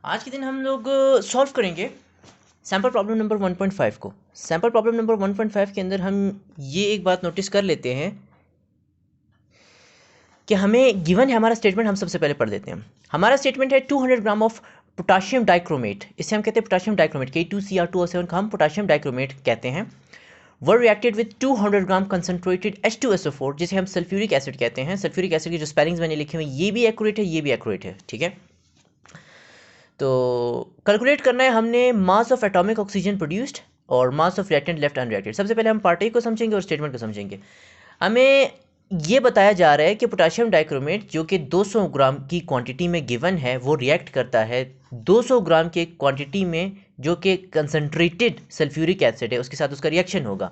आज के दिन हम लोग सॉल्व करेंगे सैम्पल प्रॉब्लम नंबर 1.5 को। सैम्पल प्रॉब्लम नंबर 1.5 के अंदर हम ये एक बात नोटिस कर लेते हैं कि हमें गिवन है हमारा स्टेटमेंट। हम सबसे पहले पढ़ देते हैं। हमारा स्टेटमेंट है 200 ग्राम ऑफ पोटाशियम डाइक्रोमेट, इसे हम कहते हैं पोटाशियम डाइक्रोमेट, K2Cr2O7 का हम पोटाशियम डाइक्रोमेट कहते हैं। Were reacted with 200 gram concentrated H2SO4, जिसे हम सल्फ्यूरिक एसिड कहते हैं। सल्फ्यूरिक एसिड की जो स्पेलिंग्स मैंने लिखे हुए ये भी एक्यूरेट है, ये भी एक्यूरेट है, ठीक है। तो कैलकुलेट करना है हमने mass of atomic oxygen produced और mass of reactant left unreacted. सबसे पहले हम पार्ट ए को समझेंगे और स्टेटमेंट को समझेंगे। हमें ये बताया जा रहा है कि पोटाशियम डाइक्रोमेट जो कि 200 ग्राम की क्वांटिटी में गिवन है वो रिएक्ट करता है 200 ग्राम के क्वांटिटी में जो कि कंसनट्रेटेड सल्फ्यूरिक एसिड है, उसके साथ उसका रिएक्शन होगा।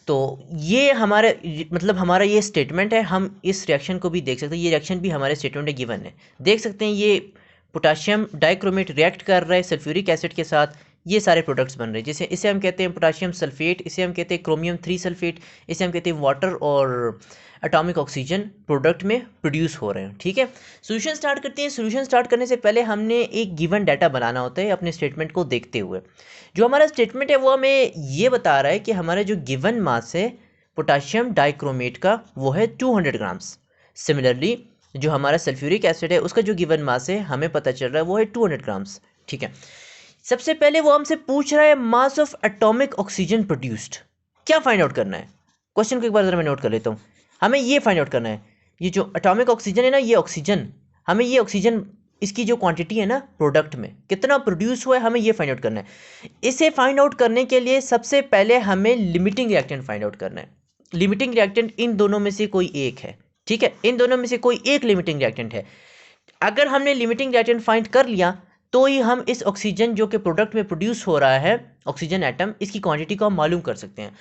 तो ये हमारे मतलब हमारा ये स्टेटमेंट है। हम इस रिएक्शन को भी देख सकते हैं, ये रिएक्शन भी हमारे स्टेटमेंट में गिवन है। देख सकते हैं ये पोटाशियम डाइक्रोमेट रिएक्ट कर रहा है सल्फ्यूरिक एसिड के साथ, ये सारे प्रोडक्ट्स बन रहे हैं। जैसे इसे हम कहते हैं पोटाशियम सल्फेट, इसे हम कहते हैं क्रोमियम 3 सल्फेट, इसे हम कहते हैं वाटर और एटॉमिक ऑक्सीजन प्रोडक्ट में प्रोड्यूस हो रहे हैं, ठीक है। सोल्यूशन स्टार्ट करते हैं। सोल्यूशन स्टार्ट करने से पहले हमने एक गिवन डाटा बनाना होता है अपने स्टेटमेंट को देखते हुए। जो हमारा स्टेटमेंट है वो हमें ये बता रहा है कि हमारा जो गिवन मास है पोटाशियम डाइक्रोमेट का वो है 200 ग्राम्स। सिमिलरली जो हमारा सल्फ्यूरिक एसिड है उसका जो गिवन मास है हमें पता चल रहा है वो है 200 ग्राम्स, ठीक है। सबसे पहले वो हमसे पूछ रहा है मास ऑफ एटॉमिक ऑक्सीजन प्रोड्यूस्ड। क्या फाइंड आउट करना है? क्वेश्चन को एक बार जरा मैं नोट कर लेता हूँ। हमें ये फाइंड आउट करना है, ये जो एटॉमिक ऑक्सीजन है ना, ये ऑक्सीजन, हमें ये ऑक्सीजन इसकी जो क्वांटिटी है ना प्रोडक्ट में कितना प्रोड्यूस हुआ है हमें ये फाइंड आउट करना है। इसे फाइंड आउट करने के लिए सबसे पहले हमें लिमिटिंग रिएक्टेंट फाइंड आउट करना है। लिमिटिंग रिएक्टेंट इन दोनों में से कोई एक है, ठीक है। इन दोनों में से कोई एक लिमिटिंग रिएक्टेंट है। अगर हमने लिमिटिंग रिएक्टेंट फाइंड कर लिया तो ही हम इस ऑक्सीजन जो कि प्रोडक्ट में प्रोड्यूस हो रहा है ऑक्सीजन एटम, इसकी क्वांटिटी को हम मालूम कर सकते हैं।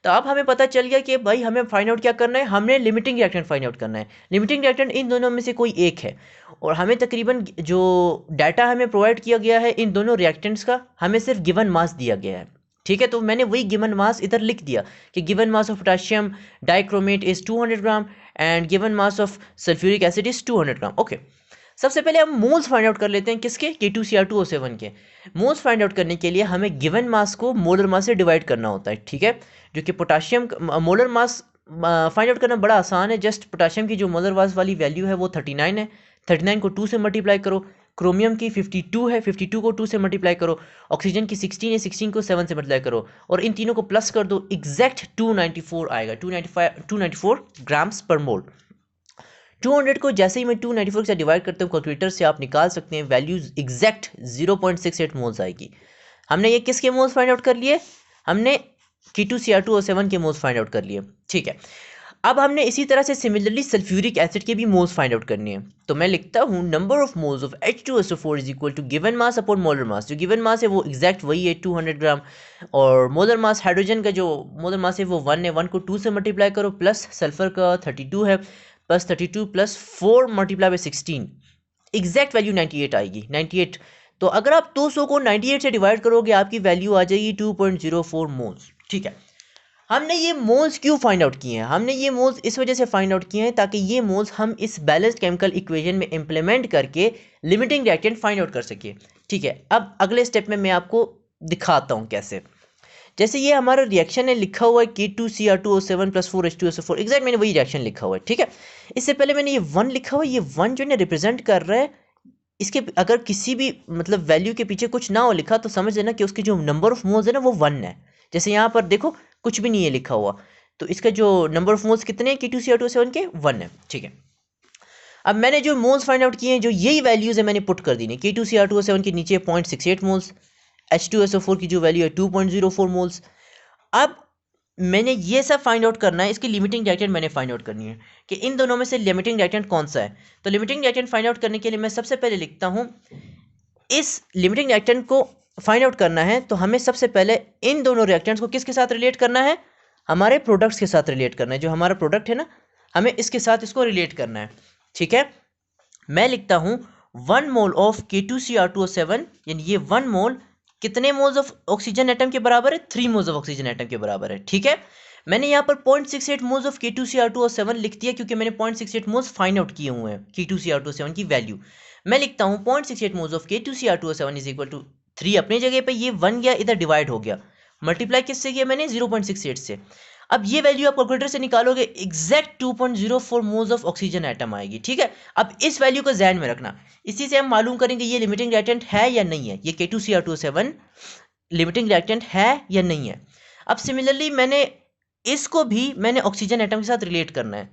तो अब हमें पता चल गया कि भाई हमें फाइंड आउट क्या करना है, हमने लिमिटिंग रिएक्टेंट फाइंड आउट करना है। लिमिटिंग रिएक्टेंट इन दोनों में से कोई एक है और हमें तकरीबन जो डाटा हमें प्रोवाइड किया गया है इन दोनों रिएक्टेंट्स का, हमें सिर्फ गिवन मास दिया गया है, ठीक है। तो मैंने वही गिवन मास इधर लिख दिया कि given mass of potassium dichromate is 200 gram and given mass of sulphuric acid is 200 gram. Okay, सबसे पहले हम मोल्स फाइंड आउट कर लेते हैं। किसके? K2Cr2O7 के। मोल्स फाइंड आउट करने के लिए हमें गिवन मास को मोलर मास से डिवाइड करना होता है, ठीक है। जो कि potassium molar mass find out करना बड़ा आसान है। जस्ट पोटाशियम की जो मोलर मास वाली वैल्यू है वो 39 है। 39 को 2 से मल्टीप्लाई करो। क्रोमियम की 52 है, 52 को 2 से मल्टीप्लाई करो। ऑक्सीजन की 16 है, 16 को 7 से मल्टीप्लाई करो और इन तीनों को प्लस कर दो, एग्जैक्ट 294 आएगा। 294 ग्राम्स पर मोल। 200 को जैसे ही मैं 294 से डिवाइड करता हूँ कैलकुलेटर से आप निकाल सकते हैं वैल्यूज एग्जैक्ट 0.68 मोल्स आएगी। हमने ये किसके मोल्स फाइंड आउट कर लिए? हमने K2Cr2O7 के मोल्स फाइंड आउट कर लिए, ठीक है। अब हमने इसी तरह से सिमिलरली सल्फ्यूरिक एसिड के भी मोल्स फाइंड आउट करनी है। तो मैं लिखता हूँ number of moles of H2SO4 is equal to given mass upon molar mass. जो गिवन मास है वो एग्जैक्ट वही है 200 ग्राम और मोलर मास हाइड्रोजन का जो मोलर मास है वो 1 है। 1 को 2 से मल्टीप्लाई करो प्लस सल्फर का 32 है, plus 32 plus 4 multiply by 16, exact value 98 आएगी। 98, तो अगर आप 200 को 98 से डिवाइड करोगे आपकी वैल्यू आ जाएगी 2.04 मोल्स, ठीक है। हमने ये मोल्स क्यों फाइंड आउट किए हैं? हमने ये मोल्स इस वजह से फाइंड आउट किए हैं ताकि ये मोल्स हम इस बैलेंस्ड केमिकल इक्वेशन में इंप्लीमेंट करके लिमिटिंग रिएक्टेंट फाइंड आउट कर सके, ठीक है। अब अगले स्टेप में मैं आपको दिखाता हूँ कैसे। जैसे ये हमारा रिएक्शन है, लिखा हुआ है K2Cr2O7 प्लस 4H2SO4, एग्जैक्ट मैंने वही रिएक्शन लिखा हुआ है, ठीक है। इससे पहले मैंने ये 1 लिखा हुआ है, ये 1 जो है रिप्रेजेंट कर रहा है इसके, अगर किसी भी मतलब वैल्यू के पीछे कुछ ना हो लिखा तो समझ लेना कि उसकी जो नंबर ऑफ मोल्स है ना वो 1 है। जैसे यहाँ पर देखो कुछ भी नहीं है लिखा हुआ, तो इसका जो नंबर ऑफ मोल्स कितने हैं K2Cr2O7 के? 1 है, ठीक है। अब मैंने जो मोल्स फाइंड आउट किए हैं, जो यही वैल्यूज है मैंने पुट कर दी। K2Cr2O7 के नीचे 0.68 मोल्स, H2SO4 की जो वैल्यू है 2.04 मोल्स। अब मैंने ये सब फाइंड आउट करना है, इसकी लिमिटिंग रिएक्टेंट मैंने फाइंड आउट करनी है कि इन दोनों में से लिमिटिंग रिएक्टेंट कौन सा है। तो लिमिटिंग रिएक्टेंट फाइंड आउट करने के लिए मैं सबसे पहले लिखता हूँ, इस लिमिटिंग रिएक्टेंट को फाइंड आउट करना है तो हमें सबसे पहले इन दोनों रिएक्टेंट्स को किसके साथ रिलेट करना है? हमारे प्रोडक्ट्स के साथ रिलेट करना है। जो हमारा प्रोडक्ट है ना, हमें इसके साथ इसको रिलेट करना है, ठीक है। मैं लिखता हूँ 1 मोल ऑफ K2Cr2O7, यानी ये 1 मोल कितने मोल्स ऑफ ऑक्सीजन एटम के बराबर है? 3 मोल्स ऑफ ऑक्सीजन एटम के बराबर है, ठीक है। मैंने यहाँ पर 0.68 मोल्स ऑफ K2Cr2O7 लिख दिया क्योंकि मैंने 0.68 मोल्स फाइंड आउट किए हुए हैं K2Cr2O7 की वैल्यू। मैं लिखता हूँ 0.68 moles of K2Cr2O7 is equal to 3 अपनी जगह पे, ये 1 गया इधर डिवाइड हो गया, मल्टीप्लाई किससे किया मैंने 0.68 से। अब ये वैल्यू आप कैलकुलेटर से निकालोगे exact 2.04 moles of oxygen atom आएगी। ठीक है, अब इस वैल्यू को ध्यान में रखना, इसी से हम मालूम करेंगे ये लिमिटिंग रिएक्टेंट है या नहीं है, ये K2Cr2O7 लिमिटिंग रिएक्टेंट है या नहीं है। अब सिमिलरली इसको भी मैंने ऑक्सीजन एटम के साथ रिलेट करना है।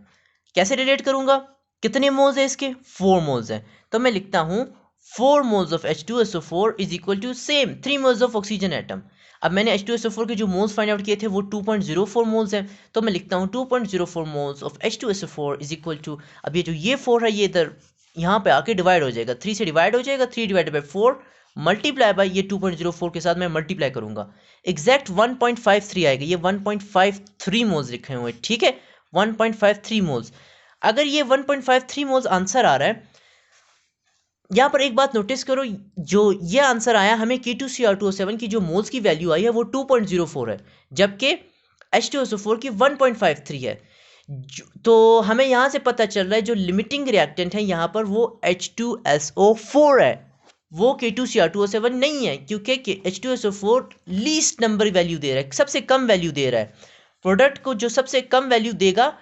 कैसे रिलेट करूंगा, कितने मोल्स है इसके, 4 मोल्स हैं, तो मैं लिखता हूं 4 moles of H2SO4 is equal to same 3 moles of oxygen atom. अब मैंने H2SO4 के जो मोल्स फाइंड आउट किए थे वो 2.04 मोल्स हैं, तो मैं लिखता हूं 2.04 moles of H2SO4 is equal to, अब ये 4 है ये इधर यहाँ पे आके डिवाइड हो जाएगा, 3 से डिवाइड हो जाएगा, 3 डिवाइडेड बाई 4 मल्टीप्लाई बाई ये 2.04 के साथ मैं मल्टीप्लाई करूंगा, एग्जैक्ट 1.53 आएगा, ये 1.53 मोल्स लिखे हुए हैं। ठीक है, 1.53 मोल्स। अगर ये 1.53 मोल्स आंसर आ रहा है, यहाँ पर एक बात नोटिस करो, जो ये आंसर आया हमें K2Cr2O7 की जो मोल्स की वैल्यू आई है वो 2.04 है, जबकि H2SO4 की 1.53 है। तो हमें यहाँ से पता चल रहा है जो लिमिटिंग रिएक्टेंट है यहाँ पर वो H2SO4 है, वो K2Cr2O7 नहीं है, क्योंकि H2SO4 लीस्ट नंबर वैल्यू दे रहा है, सबसे कम वैल्यू दे रहा है। प्रोडक्ट को जो सबसे कम वैल्यू देगा,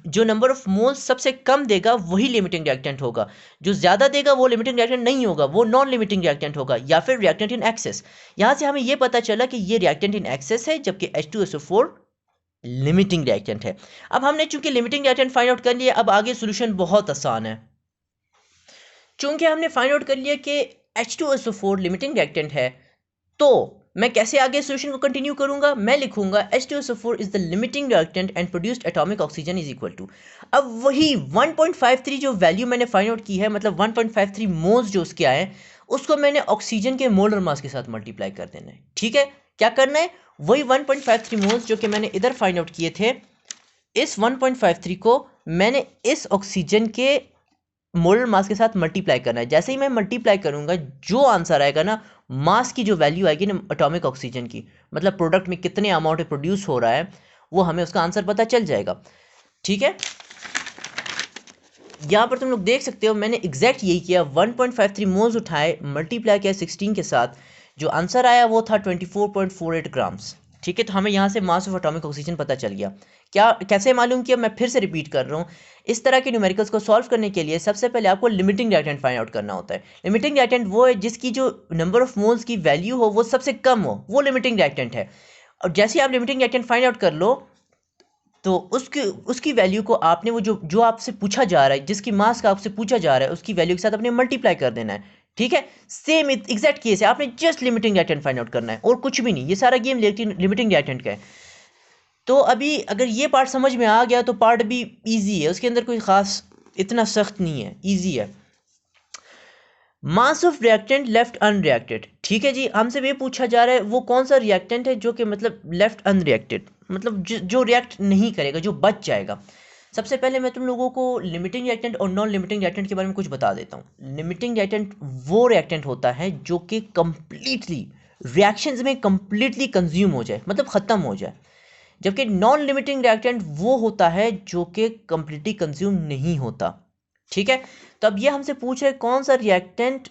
जो नंबर ऑफ मोल्स सबसे कम देगा वही लिमिटिंग रिएक्टेंट होगा, जो ज़्यादा देगा वो लिमिटिंग रिएक्टेंट नहीं होगा, वो नॉन लिमिटिंग रिएक्टेंट होगा या फिर रिएक्टेंट इन एक्सेस। यहाँ से हमें ये पता चला कि ये रिएक्टेंट इन एक्सेस है, जबकि H2SO4 लिमिटिंग रिएक्टेंट है। अब हमने चूंकि लिमिटिंग रिएक्टेंट फाइंड आउट कर लिया, अब आगे सोल्यूशन बहुत आसान है। चूंकि हमने फाइंड आउट कर लिया कि H2SO4 लिमिटिंग रिएक्टेंट है, तो मैं कैसे आगे सोल्यूशन को कंटिन्यू करूंगा, मैं लिखूंगा H2SO4 is the limiting reactant and produced atomic oxygen is equal to, अब वही 1.53 जो वैल्यू मैंने फाइंड आउट की है, मतलब 1.53 मोल्स जो उसके आए, उसको मैंने ऑक्सीजन के मोलर मास के साथ मल्टीप्लाई कर देना है। ठीक है, क्या करना है, वही 1.53 मोल्स जो कि मैंने इधर फाइंड आउट किए थे, इस 1.53 को मैंने इस ऑक्सीजन के मोलर मास के साथ मल्टीप्लाई करना है। जैसे ही मैं मल्टीप्लाई करूंगा, जो आंसर आएगा ना, मास की जो वैल्यू आएगी ना एटॉमिक ऑक्सीजन की, मतलब प्रोडक्ट में कितने अमाउंट प्रोड्यूस हो रहा है, वो हमें उसका आंसर पता चल जाएगा। ठीक है, यहाँ पर तुम लोग देख सकते हो मैंने एग्जैक्ट यही किया, 1.53 मोल्स उठाए, मल्टीप्लाई किया 16 के साथ, जो आंसर आया वो था 24.48 ग्राम्स। ठीक है, तो हमें यहाँ से मास ऑफ एटॉमिक ऑक्सीजन पता चल गया। क्या कैसे मालूम किया, मैं फिर से रिपीट कर रहा हूँ, इस तरह के न्यूमेरिकल्स को सॉल्व करने के लिए सबसे पहले आपको लिमिटिंग रिएक्टेंट फाइंड आउट करना होता है। लिमिटिंग रिएक्टेंट वो है जिसकी जो नंबर ऑफ मोल्स की वैल्यू हो वो सबसे कम हो, वो लिमिटिंग रिएक्टेंट है। और जैसे आप लिमिटिंग रिएक्टेंट फाइंड आउट कर लो, तो उसकी वैल्यू को आपने वो जो आपसे पूछा जा रहा है, जिसकी मास का आपसे पूछा जा रहा है, उसकी वैल्यू के साथ अपने मल्टीप्लाई कर देना है। ठीक है, सेम एग्जैक्ट केस है, आपने just limiting reactant find out करना है और कुछ भी नहीं, ये सारा गेम लिमिटिंग रिएक्टेंट का है। तो अभी अगर ये पार्ट समझ में आ गया तो पार्ट भी इजी है, उसके अंदर कोई ख़ास इतना सख्त नहीं है, इजी है। मास ऑफ रिएक्टेंट लेफ्ट अनरिएक्टेड। ठीक है जी, हमसे ये पूछा जा रहा है वो कौन सा रिएक्टेंट है जो कि मतलब लेफ्ट अनरिएक्टेड, मतलब जो रिएक्ट नहीं करेगा, जो बच जाएगा। सबसे पहले मैं तुम लोगों को लिमिटिंग रिएक्टेंट और नॉन लिमिटिंग रिएक्टेंट के बारे में कुछ बता देता हूँ। लिमिटिंग रिएक्टेंट वो रिएक्टेंट होता है जो कि कंप्लीटली रिएक्शंस में कंप्लीटली कंज्यूम हो जाए, मतलब ख़त्म हो जाए, जबकि नॉन लिमिटिंग रिएक्टेंट वो होता है जो कि कंप्लीटली कंज्यूम नहीं होता। ठीक है, तो अब ये हमसे पूछ रहे कौन सा रिएक्टेंट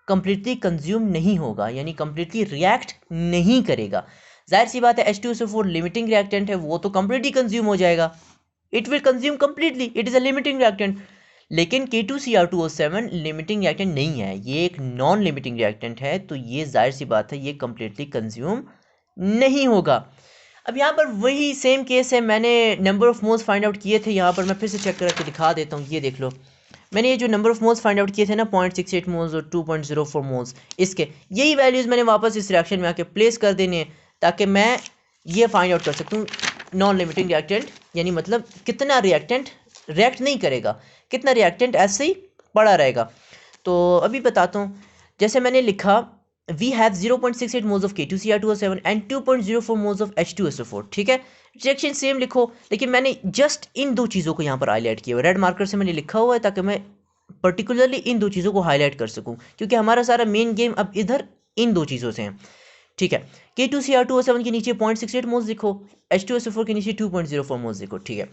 कंप्लीटली कंज्यूम नहीं होगा, यानी कंप्लीटली रिएक्ट नहीं करेगा। जाहिर सी बात है H2SO4 लिमिटिंग रिएक्टेंट है, वो तो कंप्लीटली कंज्यूम हो जाएगा, it will consume completely, it is a limiting reactant. लेकिन K2Cr2O7 लिमिटिंग रिएक्टेंट नहीं है, ये एक नॉन लिमिटिंग रिएक्टेंट है, तो ये जाहिर सी बात है ये कंप्लीटली कंज्यूम नहीं होगा। अब यहाँ पर वही सेम केस है, मैंने number of moles find out किए थे, यहाँ पर मैं फिर से चेक करके दिखा देता हूँ। ये देख लो, मैंने ये जो number of moles find out किए थे ना, 0.68 मोल्स और 2.04 मोल्स, इसके यही वैल्यूज़ मैंने वापस इस रिएक्शन में आके प्लेस कर देने हैं, ताकि मैं ये फाइंड आउट कर सकूँ नॉन लिमिटिंग रिएक्टेंट, यानी मतलब कितना रिएक्टेंट रिएक्ट नहीं करेगा, कितना रिएक्टेंट ऐसे ही पड़ा रहेगा। तो अभी बताता हूँ, जैसे मैंने लिखा we have 0.68 moles of K2Cr2O7 and 2.04 moles of H2SO4। ठीक है, रिएक्शन सेम लिखो, लेकिन मैंने जस्ट इन दो चीज़ों को यहाँ पर हाईलाइट किया हुआ, रेड मार्कर से मैंने लिखा हुआ है ताकि मैं पर्टिकुलरली इन दो चीज़ों को हाईलाइट कर सकूँ, क्योंकि हमारा सारा मेन गेम अब इधर इन दो चीज़ों से है। ठीक है, K2Cr2O7 के नीचे 0.68 मोल्स लिखो, H2SO4 के नीचे 2.04 मोल्स लिखो। ठीक है,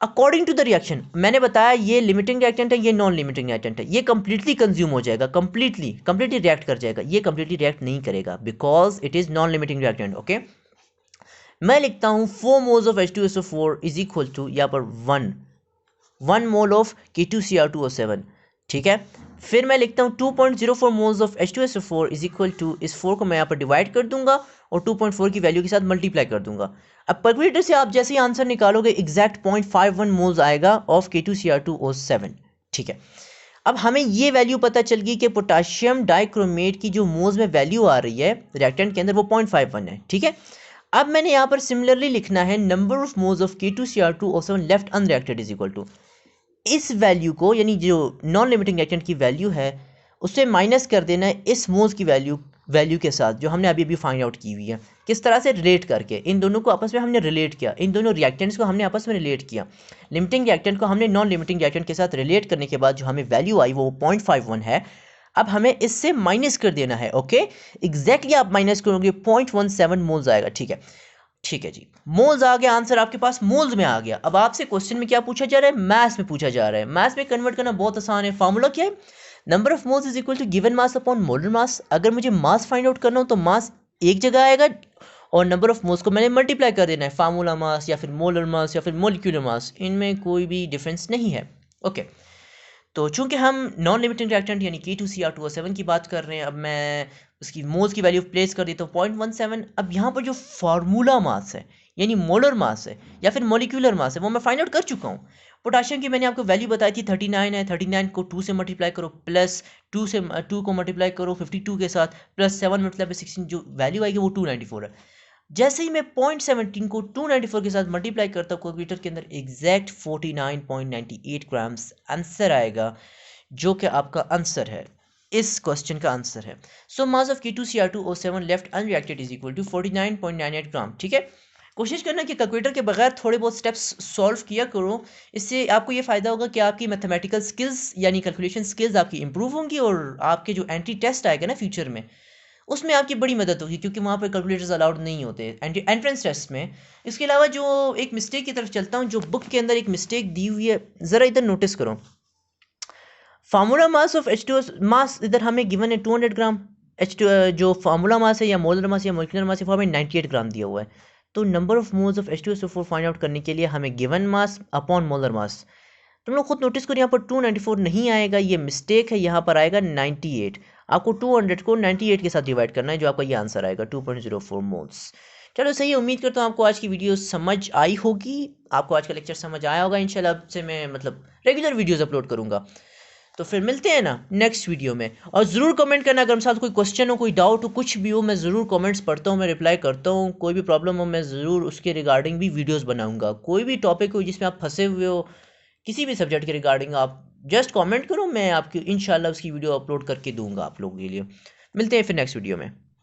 अकॉर्डिंग टू द रिएक्शन, मैंने बताया ये लिमिटिंग रिएक्टेंट है, ये नॉन लिमिटिंग रिएक्टेंट है, ये कंप्लीटली कंज्यूम हो जाएगा, कंप्लीटली रिएक्ट कर जाएगा, ये कंप्लीटली रिएक्ट नहीं करेगा because it is non limiting reactant. Okay, मैं लिखता हूँ 4 moles of H2SO4 is equal to यहाँ पर 1 मोल ऑफ K2Cr2O7, ठीक है। फिर मैं लिखता हूँ 2.04 moles of H2SO4 is equal to, इस 4 को मैं यहाँ पर डिवाइड कर दूंगा और 2.4 की वैल्यू के साथ मल्टीप्लाई कर दूंगा। अब कैलकुलेटर से आप जैसे ही आंसर निकालोगे एग्जैक्ट 0.51 मोल्स आएगा ऑफ K2Cr2O7, ठीक है। अब हमें ये वैल्यू पता चल गई कि पोटाशियम डाइक्रोमेट की जो मोल्स में वैल्यू आ रही है रिएक्टेंट के अंदर वो 0.51 है, ठीक है। अब मैंने यहाँ पर सिमिलरली लिखना है number of moles of K2Cr2O7 left unreacted is equal to, इस वैल्यू को यानी जो नॉन लिमिटिंग रिएक्टेंट की वैल्यू है उससे माइनस कर देना है इस मोल्स की वैल्यू के साथ जो हमने अभी फाइंड आउट की हुई है। किस तरह से रिलेट करके, इन दोनों को आपस में हमने रिलेट किया, इन दोनों रिएक्टेंट्स को हमने आपस में रिलेट किया। लिमिटिंग रिएक्टेंट को हमने नॉन लिमिटिंग रिएक्टेंट के साथ रिलेट करने के बाद जो हमें वैल्यू आई वो 0.51 है। अब हमें इससे माइनस कर देना है। ओके, एग्जैक्टली आप माइनस करोगे 0.17 मोल्स आएगा, ठीक है। ठीक है जी, मोल्स आ गया, आंसर आपके पास मोल्स में आ गया। अब आपसे क्वेश्चन में क्या पूछा जा रहा है, मास में पूछा जा रहा है। मास में कन्वर्ट करना बहुत आसान है, फार्मूला क्या है, number of moles is equal to given mass upon molar mass. अगर मुझे मास फाइंड आउट करना हो तो मास एक जगह आएगा और नंबर ऑफ मोल्स को मैंने मल्टीप्लाई कर देना है, फार्मूला मास या फिर मोलर मास या फिर मोलिक्यूलर मास, इनमें कोई भी डिफरेंस नहीं है। ओके, तो चूंकि हम नॉन लिमिटिंग रिएक्टेंट यानी K2Cr2O7 की बात कर रहे हैं, अब मैं उसकी मोल्स की वैल्यू प्लेस कर देता हूँ 0.17। अब यहाँ पर जो फार्मूला मास है यानी मोलर मास है या फिर मोलिकुलर मास है वो मैं फाइंड आउट कर चुका हूँ। पोटाशियम की मैंने आपको वैल्यू बताई थी 39 है, 39 को 2 से मल्टीप्लाई करो प्लस 2 को मल्टीप्लाई करो 52 के साथ प्लस 7 मल्टीप्लाई बाय 16, जो वैल्यू आएगी वो 294 है। जैसे ही मैं 0.17 को 294 के साथ मल्टीप्लाई करता हूँ कैलकुलेटर के अंदर एग्जैक्ट 49.98 ग्राम्स आंसर आएगा, जो कि आपका आंसर है, इस क्वेश्चन का आंसर है। So mass of K2Cr2O7 left unreacted is equal to 49.98 gram, ठीक है। कोशिश करना कि कैलकुलेटर के बगैर थोड़े बहुत स्टेप्स सॉल्व किया करो, इससे आपको ये फ़ायदा होगा कि आपकी मैथमेटिकल स्किल्स यानी कैलकुलेशन स्किल्स आपकी इंप्रूव होंगी और आपके जो एंट्री टेस्ट आएगा ना फ्यूचर में उसमें आपकी बड़ी मदद होगी, क्योंकि वहाँ पर कैलकुलेटर्स अलाउड नहीं होते एंट्रेंस टेस्ट में। इसके अलावा जो एक मिस्टेक की तरफ चलता हूँ, जो बुक के अंदर एक मिस्टेक दी हुई है, ज़रा इधर नोटिस करो। फार्मूला मास ऑफ H2O मास इधर हमें गिवन है 200 ग्राम, जो फार्मूला मास है या मोलर मास या मोलिकुलर मास है वो हमें 98 ग्राम दिया हुआ है। तो number of moles of H2SO4 find out करने के लिए हमें गिवन मास अपॉन मोलर मास, तुम लोग खुद नोटिस करो यहाँ पर 294 नहीं आएगा, ये मिस्टेक है, यहाँ पर आएगा 98। आपको 200 को 98 के साथ डिवाइड करना है, जो आपका ये आंसर आएगा 2.04 मोल्स। चलो सही है, उम्मीद करता हूँ आपको आज की वीडियो समझ आई होगी, आपको आज का लेक्चर समझ आया होगा। इंशाल्लाह अब से मैं मतलब रेगुलर वीडियोस अपलोड करूँगा। तो फिर मिलते हैं ना नेक्स्ट वीडियो में, और ज़रूर कमेंट करना अगर मेरे साथ कोई क्वेश्चन हो, कोई डाउट हो, कुछ भी हो, मैं ज़रूर कमेंट्स पढ़ता हूँ, मैं रिप्लाई करता हूँ। कोई भी प्रॉब्लम हो मैं ज़रूर उसके रिगार्डिंग भी वीडियोस बनाऊँगा। कोई भी टॉपिक हो जिसमें आप फंसे हुए हो, किसी भी सब्जेक्ट के रिगार्डिंग, आप जस्ट कमेंट करो, मैं आपकी इंशाल्लाह उसकी वीडियो अपलोड करके दूंगा आप लोगों के लिए। मिलते हैं फिर नेक्स्ट वीडियो में।